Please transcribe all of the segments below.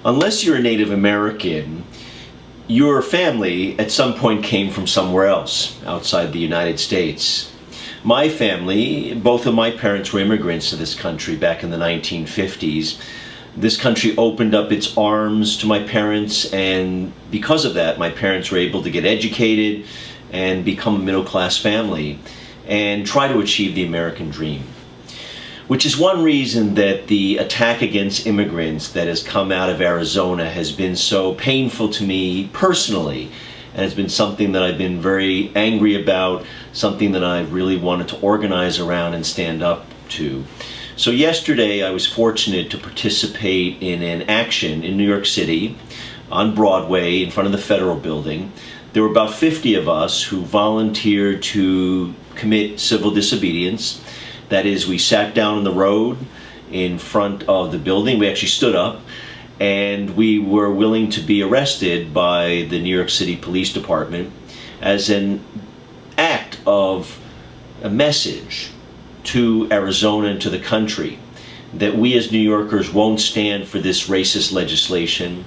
Unless you're a Native American, your family at some point came from somewhere else outside the United States. My family, both of my parents were immigrants to this country back in the 1950s. This country opened up its arms to my parents, and because of that, my parents were able to get educated and become a middle-class family and try to achieve the American dream. Which is one reason that the attack against immigrants that has come out of Arizona has been so painful to me personally, and has been something that I've been very angry about, something that I really wanted to organize around and stand up to. So yesterday I was fortunate to participate in an action in New York City on Broadway in front of the Federal Building. There were about 50 of us who volunteered to commit civil disobedience. That is, we sat down on the road in front of the building. We actually stood up, and we were willing to be arrested by the New York City Police Department as an act of a message to Arizona and to the country that we as New Yorkers won't stand for this racist legislation.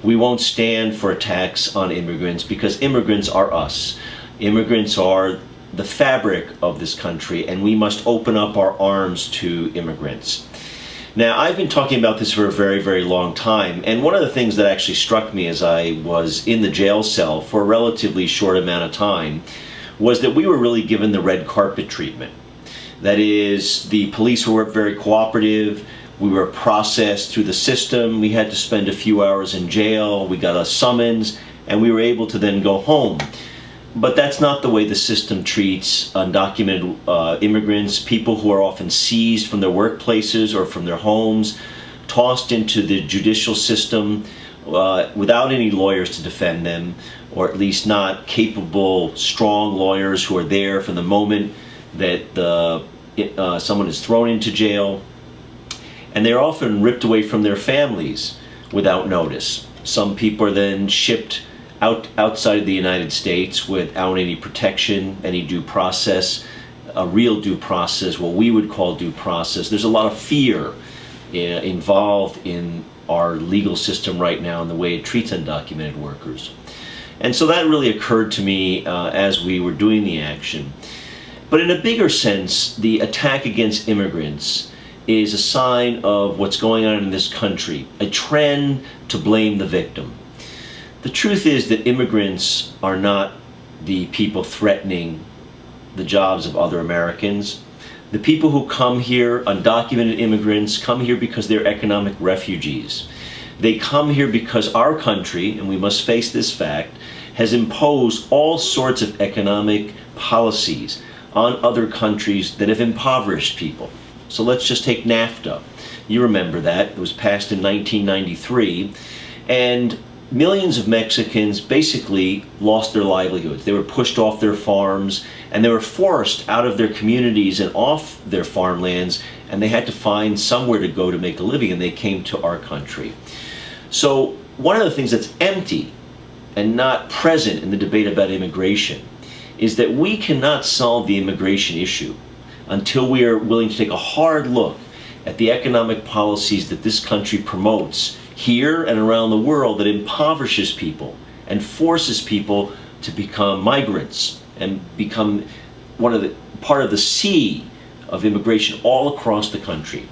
We won't stand for attacks on immigrants, because immigrants are us. Immigrants are the fabric of this country, and we must open up our arms to immigrants. Now, I've been talking about this for a very, very long time, and one of the things that actually struck me as I was in the jail cell for a relatively short amount of time was that we were really given the red carpet treatment. That is, the police were very cooperative. We were processed through the system. We had to spend a few hours in jail. We got a summons, and we were able to then go home. But that's not the way the system treats undocumented immigrants, people who are often seized from their workplaces or from their homes, tossed into the judicial system without any lawyers to defend them, or at least not capable, strong lawyers who are there from the moment that someone is thrown into jail. And they're often ripped away from their families without notice. Some people are then shipped outside of the United States without any protection, any due process, a real due process, what we would call due process. There's a lot of fear involved in our legal system right now and the way it treats undocumented workers. And so that really occurred to me as we were doing the action. But in a bigger sense, the attack against immigrants is a sign of what's going on in this country, a trend to blame the victim. The truth is that immigrants are not the people threatening the jobs of other Americans. The people who come here, undocumented immigrants, come here because they're economic refugees. They come here because our country, and we must face this fact, has imposed all sorts of economic policies on other countries that have impoverished people. So let's just take NAFTA. You remember that. It was passed in 1993, and millions of Mexicans basically lost their livelihoods. They were pushed off their farms, and they were forced out of their communities and off their farmlands, and they had to find somewhere to go to make a living, and they came to our country. So one of the things that's empty and not present in the debate about immigration is that we cannot solve the immigration issue until we are willing to take a hard look at the economic policies that this country promotes here and around the world that impoverishes people and forces people to become migrants and become part of the sea of immigration all across the country.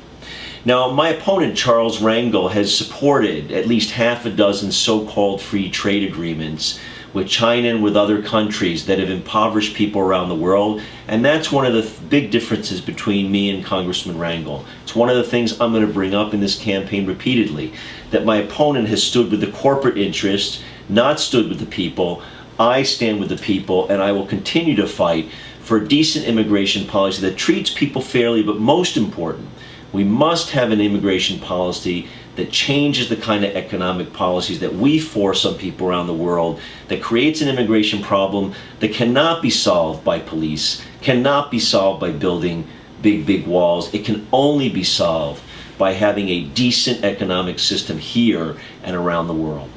Now, my opponent, Charles Rangel, has supported at least half a dozen so-called free trade agreements with China and with other countries that have impoverished people around the world, and that's one of the big differences between me and Congressman Rangel. It's one of the things I'm going to bring up in this campaign repeatedly, that my opponent has stood with the corporate interests, not stood with the people. I stand with the people, and I will continue to fight for a decent immigration policy that treats people fairly, but most important, we must have an immigration policy that changes the kind of economic policies that we force on people around the world, that creates an immigration problem that cannot be solved by police, cannot be solved by building big walls. It can only be solved by having a decent economic system here and around the world.